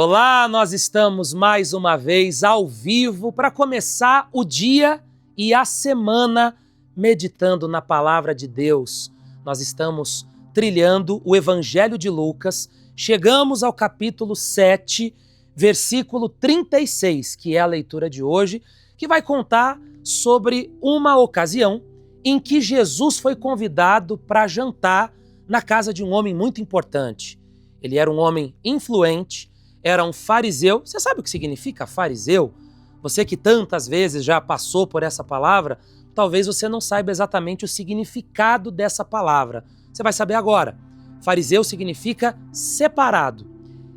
Olá, nós estamos mais uma vez ao vivo para começar o dia e a semana meditando na palavra de Deus. Nós estamos trilhando o Evangelho de Lucas, chegamos ao capítulo 7, versículo 36, que é a leitura de hoje, que vai contar sobre uma ocasião em que Jesus foi convidado para jantar na casa de um homem muito importante. Ele era um homem influente, era um fariseu. Você sabe o que significa fariseu? Você que tantas vezes já passou por essa palavra, talvez você não saiba exatamente o significado dessa palavra. Você vai saber agora. Fariseu significa separado.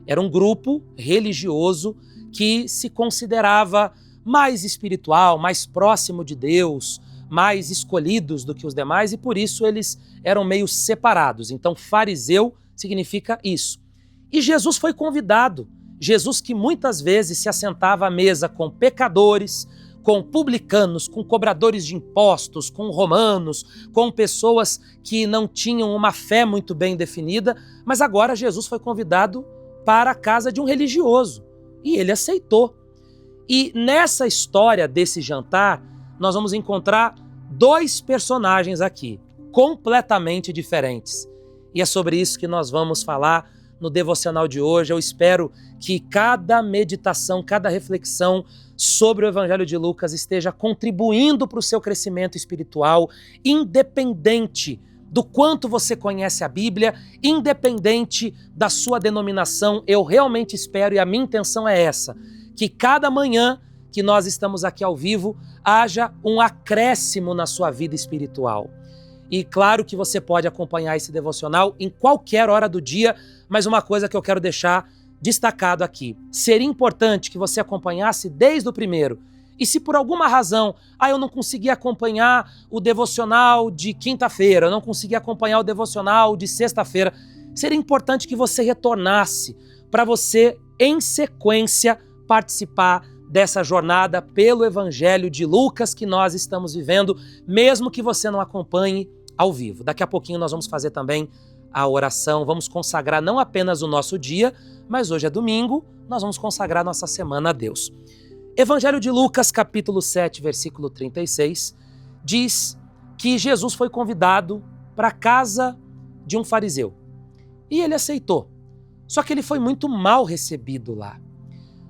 Era um grupo religioso que se considerava mais espiritual, mais próximo de Deus, mais escolhidos do que os demais, e por isso eles eram meio separados. Então, fariseu significa isso. E Jesus foi convidado. Jesus que muitas vezes se assentava à mesa com pecadores, com publicanos, com cobradores de impostos, com romanos, com pessoas que não tinham uma fé muito bem definida, mas agora Jesus foi convidado para a casa de um religioso e ele aceitou. E nessa história desse jantar, nós vamos encontrar dois personagens aqui, completamente diferentes. E é sobre isso que nós vamos falar no devocional de hoje. Eu espero que cada meditação, cada reflexão sobre o Evangelho de Lucas esteja contribuindo para o seu crescimento espiritual, independente do quanto você conhece a Bíblia, independente da sua denominação. Eu realmente espero, e a minha intenção é essa, que cada manhã que nós estamos aqui ao vivo, haja um acréscimo na sua vida espiritual. E claro que você pode acompanhar esse devocional em qualquer hora do dia, mas uma coisa que eu quero deixar destacado aqui. Seria importante que você acompanhasse desde o primeiro. E se por alguma razão, eu não consegui acompanhar o devocional de quinta-feira, eu não consegui acompanhar o devocional de sexta-feira, seria importante que você retornasse para você, em sequência, participar dessa jornada pelo Evangelho de Lucas que nós estamos vivendo, mesmo que você não acompanhe ao vivo. Daqui a pouquinho nós vamos fazer também a oração, vamos consagrar não apenas o nosso dia, mas hoje é domingo, nós vamos consagrar nossa semana a Deus. Evangelho de Lucas, capítulo 7, versículo 36, diz que Jesus foi convidado para a casa de um fariseu. E ele aceitou. Só que ele foi muito mal recebido lá.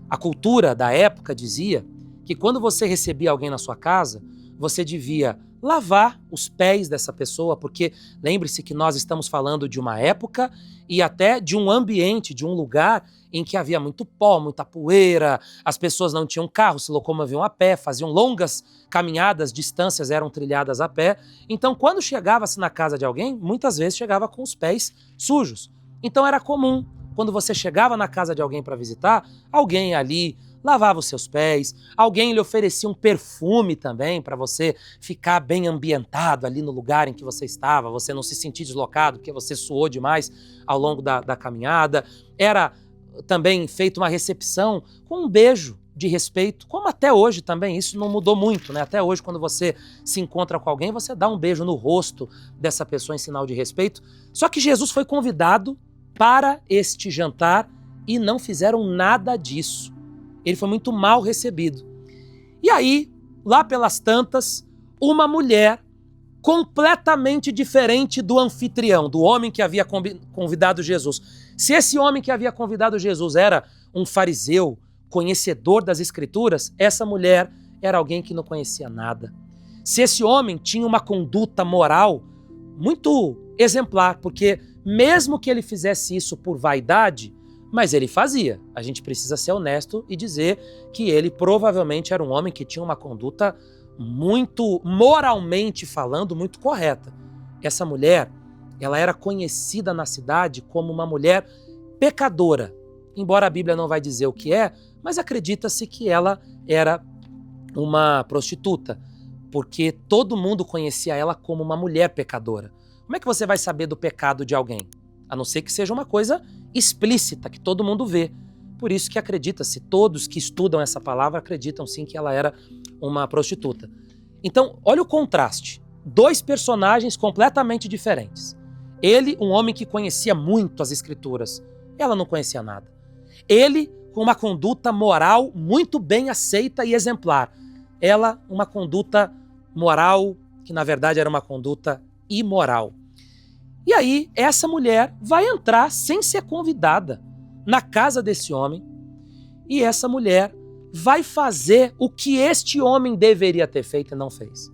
A cultura da época dizia que quando você recebia alguém na sua casa, você devia lavar os pés dessa pessoa, porque lembre-se que nós estamos falando de uma época e até de um ambiente, de um lugar em que havia muito pó, muita poeira, as pessoas não tinham carro, se locomoviam a pé, faziam longas caminhadas, distâncias eram trilhadas a pé. Então, quando chegava-se na casa de alguém, muitas vezes chegava com os pés sujos. Então era comum, quando você chegava na casa de alguém para visitar, alguém ali lavava os seus pés, alguém lhe oferecia um perfume também para você ficar bem ambientado ali no lugar em que você estava, você não se sentir deslocado porque você suou demais ao longo da caminhada. Era também feita uma recepção com um beijo de respeito, como até hoje também, isso não mudou muito, né? Até hoje, quando você se encontra com alguém, você dá um beijo no rosto dessa pessoa em sinal de respeito. Só que Jesus foi convidado para este jantar e não fizeram nada disso. Ele foi muito mal recebido. E aí, lá pelas tantas, uma mulher completamente diferente do anfitrião, do homem que havia convidado Jesus. Se esse homem que havia convidado Jesus era um fariseu, conhecedor das Escrituras, essa mulher era alguém que não conhecia nada. Se esse homem tinha uma conduta moral muito exemplar, porque mesmo que ele fizesse isso por vaidade, mas ele fazia. A gente precisa ser honesto e dizer que ele provavelmente era um homem que tinha uma conduta muito, moralmente falando, muito correta. Essa mulher, ela era conhecida na cidade como uma mulher pecadora. Embora a Bíblia não vai dizer o que é, mas acredita-se que ela era uma prostituta, porque todo mundo conhecia ela como uma mulher pecadora. Como é que você vai saber do pecado de alguém? A não ser que seja uma coisa explícita, que todo mundo vê. Por isso que acredita-se, todos que estudam essa palavra acreditam sim que ela era uma prostituta. Então, olha o contraste. Dois personagens completamente diferentes. Ele, um homem que conhecia muito as Escrituras. Ela não conhecia nada. Ele com uma conduta moral muito bem aceita e exemplar. Ela, uma conduta moral que na verdade era uma conduta imoral. E aí, essa mulher vai entrar sem ser convidada na casa desse homem, e essa mulher vai fazer o que este homem deveria ter feito e não fez.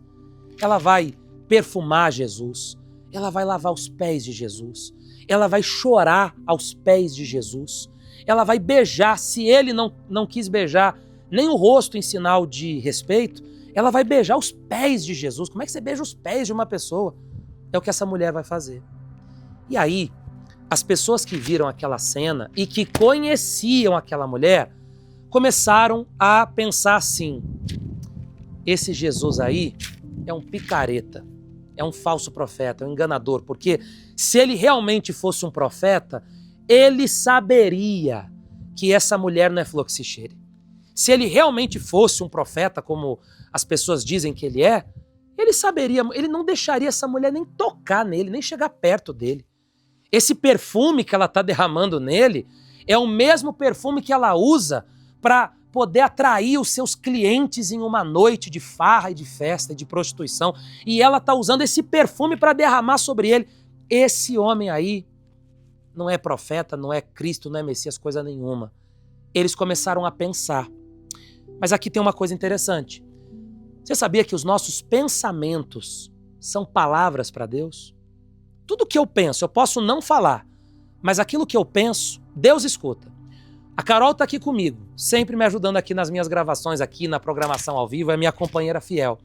Ela vai perfumar Jesus, ela vai lavar os pés de Jesus, ela vai chorar aos pés de Jesus, ela vai beijar, se ele não quis beijar nem o rosto em sinal de respeito, ela vai beijar os pés de Jesus. Como é que você beija os pés de uma pessoa? É o que essa mulher vai fazer. E aí, as pessoas que viram aquela cena e que conheciam aquela mulher, começaram a pensar assim: esse Jesus aí é um picareta, é um falso profeta, é um enganador, porque se ele realmente fosse um profeta, ele saberia que essa mulher não é flor que se cheire. Se ele realmente fosse um profeta, como as pessoas dizem que ele é, ele saberia, ele não deixaria essa mulher nem tocar nele, nem chegar perto dele. Esse perfume que ela está derramando nele é o mesmo perfume que ela usa para poder atrair os seus clientes em uma noite de farra e de festa e de prostituição. E ela está usando esse perfume para derramar sobre ele. Esse homem aí não é profeta, não é Cristo, não é Messias, coisa nenhuma. Eles começaram a pensar. Mas aqui tem uma coisa interessante. Você sabia que os nossos pensamentos são palavras para Deus? Tudo que eu penso, eu posso não falar, mas aquilo que eu penso, Deus escuta. A Carol está aqui comigo, sempre me ajudando aqui nas minhas gravações, aqui na programação ao vivo, é minha companheira fiel.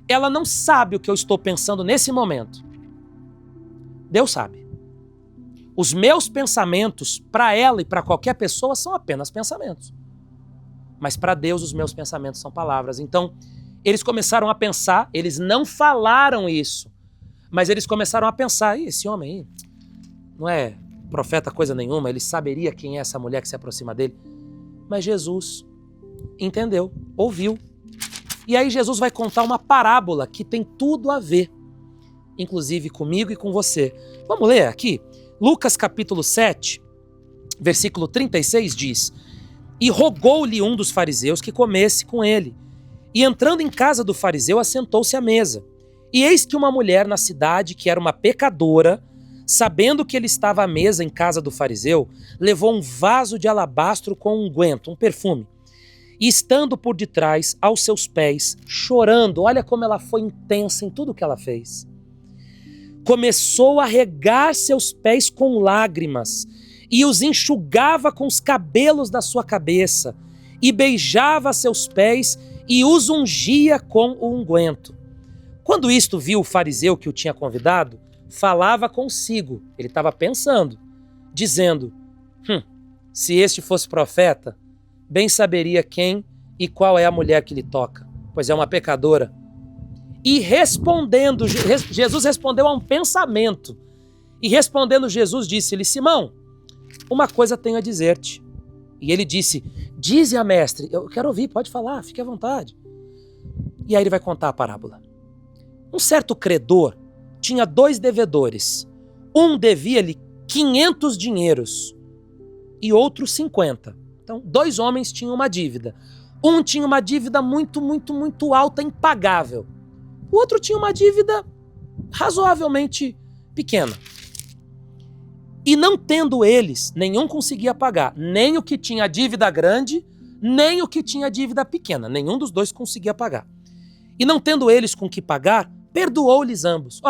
Ela não sabe o que eu estou pensando nesse momento. Deus sabe. Os meus pensamentos, para ela e para qualquer pessoa, são apenas pensamentos. Mas para Deus, os meus pensamentos são palavras. Então, eles começaram a pensar, eles não falaram isso, mas eles começaram a pensar: esse homem aí não é profeta coisa nenhuma, ele saberia quem é essa mulher que se aproxima dele. Mas Jesus entendeu, ouviu. E aí Jesus vai contar uma parábola que tem tudo a ver, inclusive comigo e com você. Vamos ler aqui? Lucas capítulo 7, versículo 36 diz: E rogou-lhe um dos fariseus que comesse com ele. E entrando em casa do fariseu, assentou-se à mesa. E eis que uma mulher na cidade, que era uma pecadora, sabendo que ele estava à mesa em casa do fariseu, levou um vaso de alabastro com unguento, um perfume. E estando por detrás, aos seus pés, chorando, olha como ela foi intensa em tudo que ela fez, começou a regar seus pés com lágrimas, e os enxugava com os cabelos da sua cabeça, e beijava seus pés, e os ungia com o unguento. Quando isto viu o fariseu que o tinha convidado, falava consigo, ele estava pensando, dizendo: se este fosse profeta, bem saberia quem e qual é a mulher que lhe toca, pois é uma pecadora. E respondendo, Jesus respondeu a um pensamento, e respondendo Jesus disse-lhe: Simão, uma coisa tenho a dizer-te. E ele disse: dize-a, mestre. Eu quero ouvir, pode falar, fique à vontade. E aí ele vai contar a parábola. Um certo credor tinha 2 devedores. Um devia-lhe 500 dinheiros e outro 50. Então, 2 homens tinham uma dívida. Um tinha uma dívida muito alta, impagável. O outro tinha uma dívida razoavelmente pequena. E não tendo eles, nenhum conseguia pagar, nem o que tinha dívida grande, nem o que tinha dívida pequena. Nenhum dos 2 conseguia pagar. E não tendo eles com que pagar, perdoou-lhes ambos.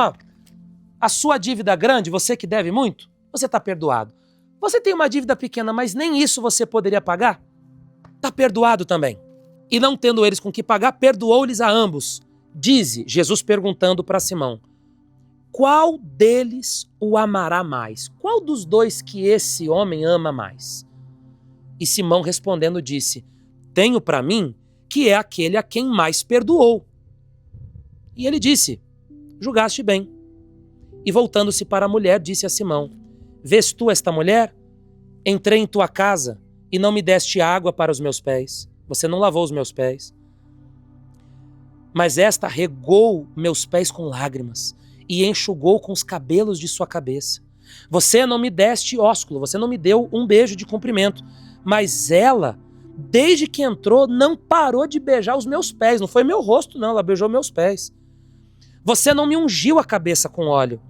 A sua dívida grande, você que deve muito, você está perdoado. Você tem uma dívida pequena, mas nem isso você poderia pagar? Está perdoado também. E não tendo eles com que pagar, perdoou-lhes a ambos. Dize, Jesus perguntando para Simão: qual deles o amará mais? Qual dos 2 que esse homem ama mais? E Simão respondendo disse: tenho para mim que é aquele a quem mais perdoou. E ele disse: julgaste bem. E voltando-se para a mulher, disse a Simão: vês tu esta mulher? Entrei em tua casa e não me deste água para os meus pés. Você não lavou os meus pés. Mas esta regou meus pés com lágrimas e enxugou com os cabelos de sua cabeça. Você não me deste ósculo, você não me deu um beijo de cumprimento. Mas ela, desde que entrou, não parou de beijar os meus pés. Não foi meu rosto, não, ela beijou meus pés. Você não me ungiu a cabeça com óleo,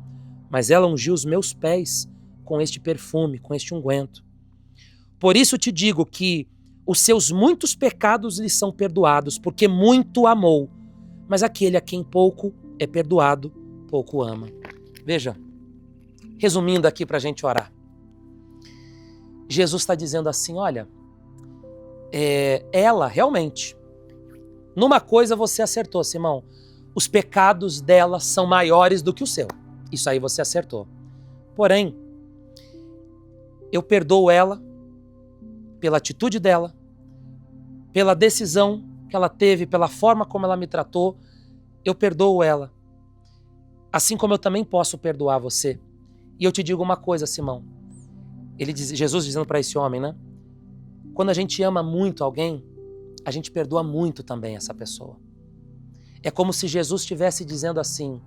mas ela ungiu os meus pés com este perfume, com este unguento. Por isso te digo que os seus muitos pecados lhe são perdoados, porque muito amou. Mas aquele a quem pouco é perdoado, pouco ama. Veja, resumindo aqui para a gente orar. Jesus está dizendo assim, olha, ela realmente, numa coisa você acertou, Simão, os pecados dela são maiores do que o seu. Isso aí você acertou. Porém, eu perdoo ela pela atitude dela, pela decisão que ela teve, pela forma como ela me tratou, eu perdoo ela. Assim como eu também posso perdoar você. E eu te digo uma coisa, Simão. Jesus dizendo para esse homem, né? Quando a gente ama muito alguém, a gente perdoa muito também essa pessoa. É como se Jesus estivesse dizendo assim,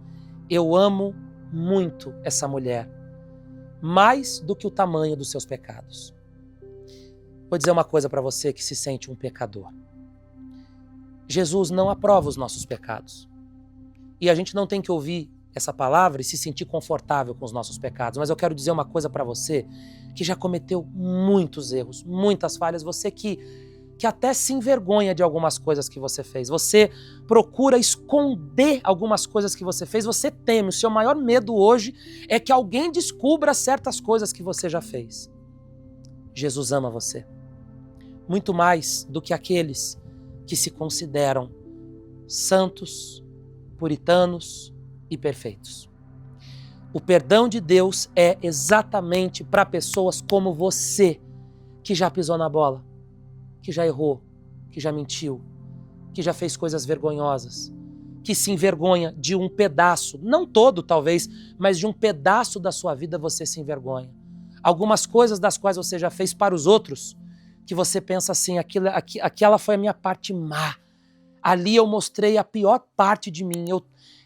eu amo muito essa mulher, mais do que o tamanho dos seus pecados. Vou dizer uma coisa para você que se sente um pecador. Jesus não aprova os nossos pecados. E a gente não tem que ouvir essa palavra e se sentir confortável com os nossos pecados. Mas eu quero dizer uma coisa para você que já cometeu muitos erros, muitas falhas. Você que até se envergonha de algumas coisas que você fez. Você procura esconder algumas coisas que você fez. Você teme. O seu maior medo hoje é que alguém descubra certas coisas que você já fez. Jesus ama você. Muito mais do que aqueles que se consideram santos, puritanos e perfeitos. O perdão de Deus é exatamente para pessoas como você, que já pisou na bola, que já errou, que já mentiu, que já fez coisas vergonhosas, que se envergonha de um pedaço, não todo talvez, mas de um pedaço da sua vida você se envergonha. Algumas coisas das quais você já fez para os outros, que você pensa assim, aquela foi a minha parte má. Ali eu mostrei a pior parte de mim.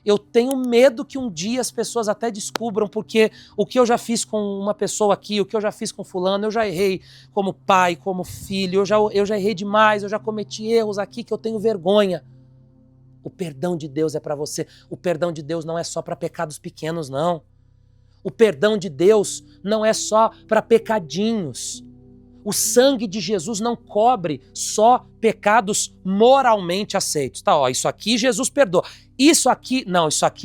Eu tenho medo que um dia as pessoas até descubram, porque o que eu já fiz com uma pessoa aqui, o que eu já fiz com fulano, eu já errei como pai, como filho, eu já errei demais, eu já cometi erros aqui que eu tenho vergonha. O perdão de Deus é para você. O perdão de Deus não é só para pecados pequenos, não. O perdão de Deus não é só para pecadinhos. O sangue de Jesus não cobre só pecados moralmente aceitos. Tá, ó, isso aqui Jesus perdoa. Isso aqui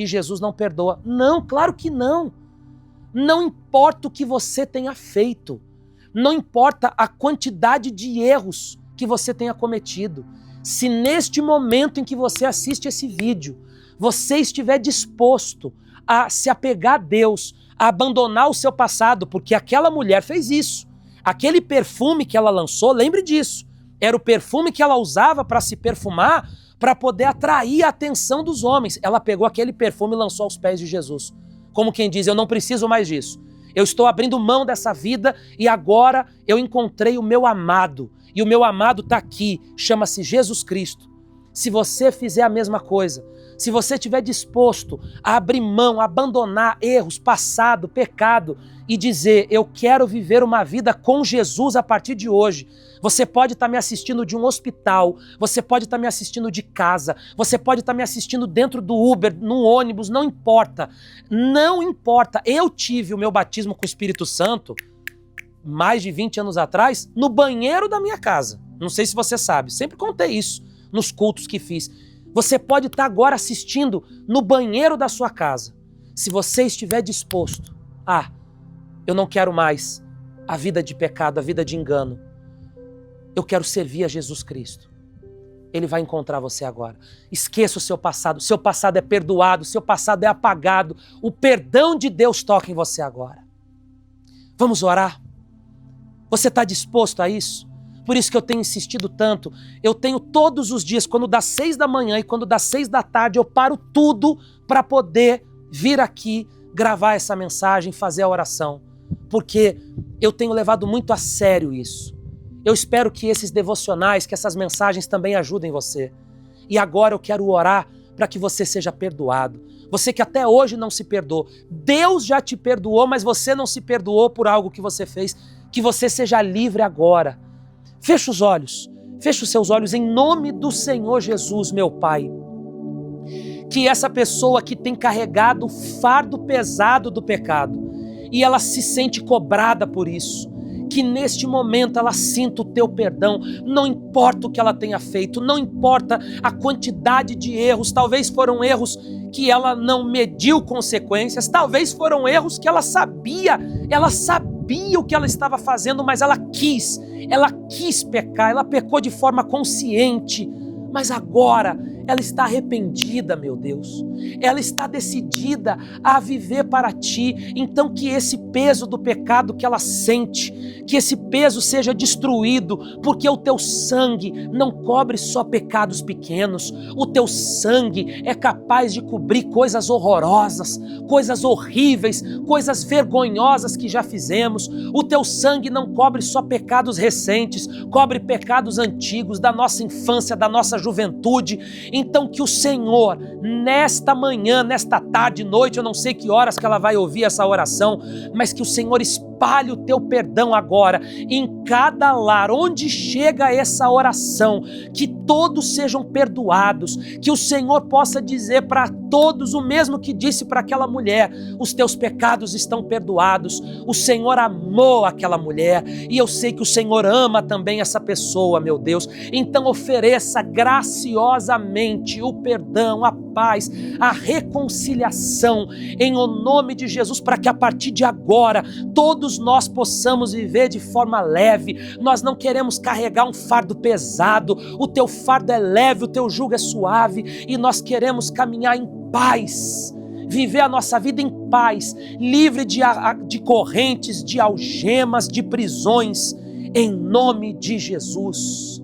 Jesus não perdoa. Não, claro que não. Não importa o que você tenha feito. Não importa a quantidade de erros que você tenha cometido. Se neste momento em que você assiste esse vídeo, você estiver disposto a se apegar a Deus, a abandonar o seu passado, porque aquela mulher fez isso. Aquele perfume que ela lançou, lembre disso, era o perfume que ela usava para se perfumar, para poder atrair a atenção dos homens. Ela pegou aquele perfume e lançou aos pés de Jesus. Como quem diz, eu não preciso mais disso. Eu estou abrindo mão dessa vida e agora eu encontrei o meu amado. E o meu amado está aqui, chama-se Jesus Cristo. Se você fizer a mesma coisa, se você estiver disposto a abrir mão, a abandonar erros, passado, pecado e dizer, eu quero viver uma vida com Jesus a partir de hoje. Você pode estar me assistindo de um hospital, você pode estar me assistindo de casa, você pode estar me assistindo dentro do Uber, num ônibus, não importa. Não importa. Eu tive o meu batismo com o Espírito Santo mais de 20 anos atrás no banheiro da minha casa. Não sei se você sabe, sempre contei isso nos cultos que fiz. Você pode estar agora assistindo no banheiro da sua casa. Se você estiver disposto, eu não quero mais a vida de pecado, a vida de engano. Eu quero servir a Jesus Cristo. Ele vai encontrar você agora. Esqueça o seu passado é perdoado, o seu passado é apagado. O perdão de Deus toca em você agora. Vamos orar? Você está disposto a isso? Por isso que eu tenho insistido tanto. Eu tenho todos os dias, quando dá 6 da manhã e quando dá 6 da tarde, eu paro tudo para poder vir aqui, gravar essa mensagem, fazer a oração. Porque eu tenho levado muito a sério isso. Eu espero que esses devocionais, que essas mensagens também ajudem você. E agora eu quero orar para que você seja perdoado, Você que até hoje não se perdoou. Deus já te perdoou, mas você não se perdoou por algo que você fez. Que você seja livre agora. Feche os olhos. Feche os seus olhos em nome do Senhor Jesus, meu Pai. Que essa pessoa que tem carregado o fardo pesado do pecado e ela se sente cobrada por isso, que neste momento ela sinta o teu perdão, não importa o que ela tenha feito, não importa a quantidade de erros, talvez foram erros que ela não mediu consequências, talvez foram erros que ela sabia o que ela estava fazendo, mas ela quis pecar, ela pecou de forma consciente, mas agora ela está arrependida, meu Deus. Ela está decidida a viver para ti. Então que esse peso do pecado que ela sente, que esse peso seja destruído, porque o teu sangue não cobre só pecados pequenos. O teu sangue é capaz de cobrir coisas horrorosas, coisas horríveis, coisas vergonhosas que já fizemos. O teu sangue não cobre só pecados recentes, cobre pecados antigos, da nossa infância, da nossa juventude. Então que o Senhor, nesta manhã, nesta tarde, noite, eu não sei que horas que ela vai ouvir essa oração, mas que o Senhor espalhe o teu perdão agora, em cada lar, onde chega essa oração, que todos sejam perdoados, que o Senhor possa dizer para todos o mesmo que disse para aquela mulher: os teus pecados estão perdoados. O Senhor amou aquela mulher, e eu sei que o Senhor ama também essa pessoa, meu Deus. Então ofereça graciosamente o perdão, a paz, a reconciliação, em o nome de Jesus, para que a partir de agora, todos nós possamos viver de forma leve. Nós não queremos carregar um fardo pesado, o teu fardo é leve, o teu jugo é suave, e nós queremos caminhar em paz, viver a nossa vida em paz, livre de correntes, de algemas, de prisões, em nome de Jesus.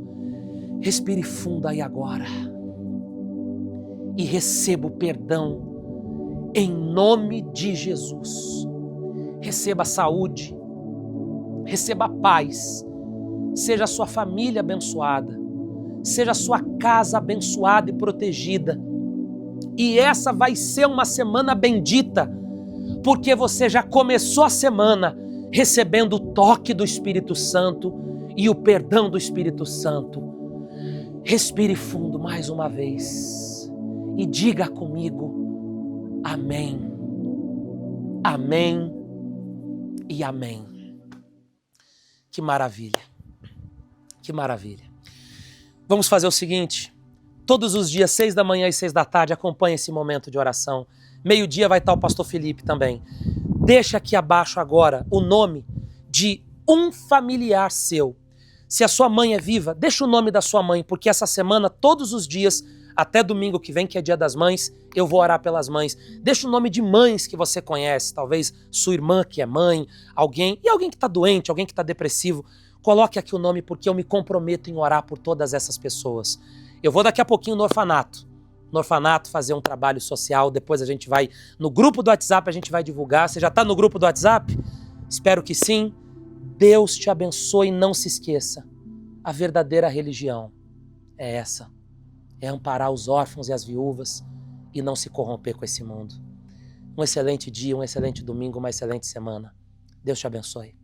Respire fundo aí agora e receba o perdão em nome de Jesus. Receba saúde, receba paz, seja a sua família abençoada, seja a sua casa abençoada e protegida. E essa vai ser uma semana bendita, porque você já começou a semana recebendo o toque do Espírito Santo e o perdão do Espírito Santo. Respire fundo mais uma vez e diga comigo: amém, amém e amém. Que maravilha, que maravilha. Vamos fazer o seguinte: todos os dias, 6 da manhã e 6 da tarde, acompanhe esse momento de oração. Meio-dia vai estar o pastor Felipe também. Deixa aqui abaixo agora o nome de um familiar seu. Se a sua mãe é viva, deixa o nome da sua mãe, porque essa semana, todos os dias, até domingo que vem, que é dia das mães, eu vou orar pelas mães. Deixa o nome de mães que você conhece, talvez sua irmã que é mãe, alguém que está doente, alguém que está depressivo. Coloque aqui o nome, porque eu me comprometo em orar por todas essas pessoas. Eu vou daqui a pouquinho no orfanato fazer um trabalho social, depois a gente vai no grupo do WhatsApp, a gente vai divulgar. Você já está no grupo do WhatsApp? Espero que sim. Deus te abençoe e não se esqueça, a verdadeira religião é essa, é amparar os órfãos e as viúvas e não se corromper com esse mundo. Um excelente dia, um excelente domingo, uma excelente semana. Deus te abençoe.